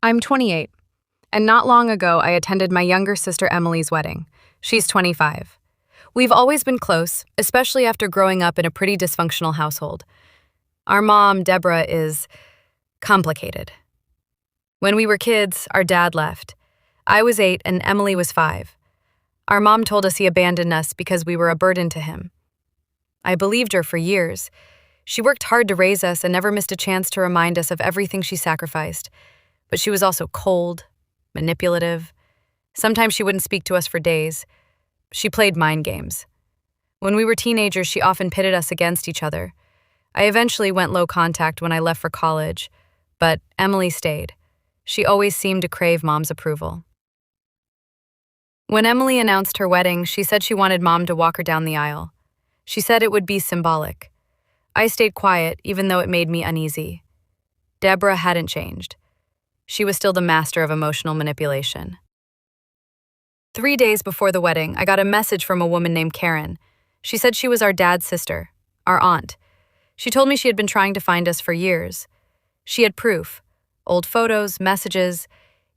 I'm 28, and not long ago I attended my younger sister Emily's wedding. She's 25. We've always been close, especially after growing up in a pretty dysfunctional household. Our mom, Deborah, is complicated. When we were kids, our dad left. I was 8 and Emily was 5. Our mom told us he abandoned us because we were a burden to him. I believed her for years. She worked hard to raise us and never missed a chance to remind us of everything she sacrificed. But she was also cold, manipulative. Sometimes she wouldn't speak to us for days. She played mind games. When we were teenagers, she often pitted us against each other. I eventually went low contact when I left for college, but Emily stayed. She always seemed to crave Mom's approval. When Emily announced her wedding, she said she wanted Mom to walk her down the aisle. She said it would be symbolic. I stayed quiet, even though it made me uneasy. Deborah hadn't changed. She was still the master of emotional manipulation. 3 days before the wedding, I got a message from a woman named Karen. She said she was our dad's sister, our aunt. She told me she had been trying to find us for years. She had proof, old photos, messages,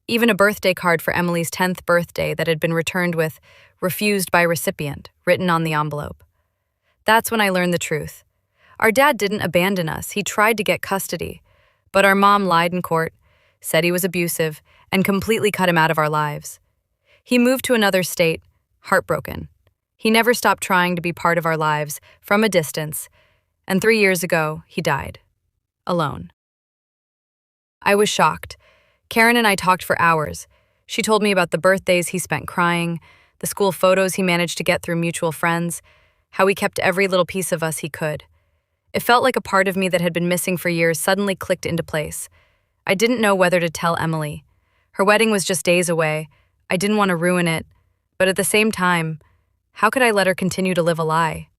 even a birthday card for Emily's 10th birthday that had been returned with "refused by recipient" written on the envelope. That's when I learned the truth. Our dad didn't abandon us. He tried to get custody, but our mom lied in court, said he was abusive, and completely cut him out of our lives. He moved to another state, heartbroken. He never stopped trying to be part of our lives from a distance, and 3 years ago, he died. Alone. I was shocked. Karen and I talked for hours. She told me about the birthdays he spent crying, the school photos he managed to get through mutual friends, how he kept every little piece of us he could. It felt like a part of me that had been missing for years suddenly clicked into place. I didn't know whether to tell Emily. Her wedding was just days away. I didn't want to ruin it, but at the same time, how could I let her continue to live a lie?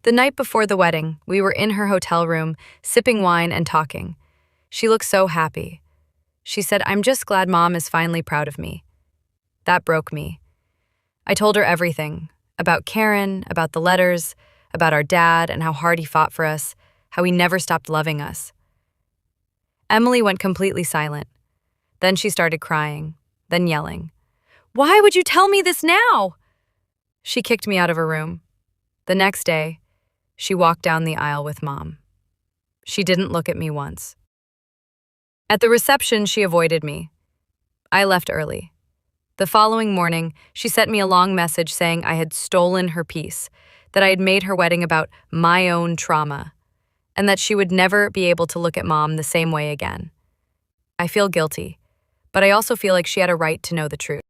The night before the wedding, we were in her hotel room, sipping wine and talking. She looked so happy. She said, "I'm just glad Mom is finally proud of me." That broke me. I told her everything, about Karen, about the letters, about our dad and how hard he fought for us, how he never stopped loving us. Emily went completely silent. Then she started crying, then yelling. "Why would you tell me this now?" She kicked me out of her room. The next day, she walked down the aisle with Mom. She didn't look at me once. At the reception, she avoided me. I left early. The following morning, she sent me a long message saying I had stolen her peace, that I had made her wedding about my own trauma, and that she would never be able to look at Mom the same way again. I feel guilty, but I also feel like she had a right to know the truth.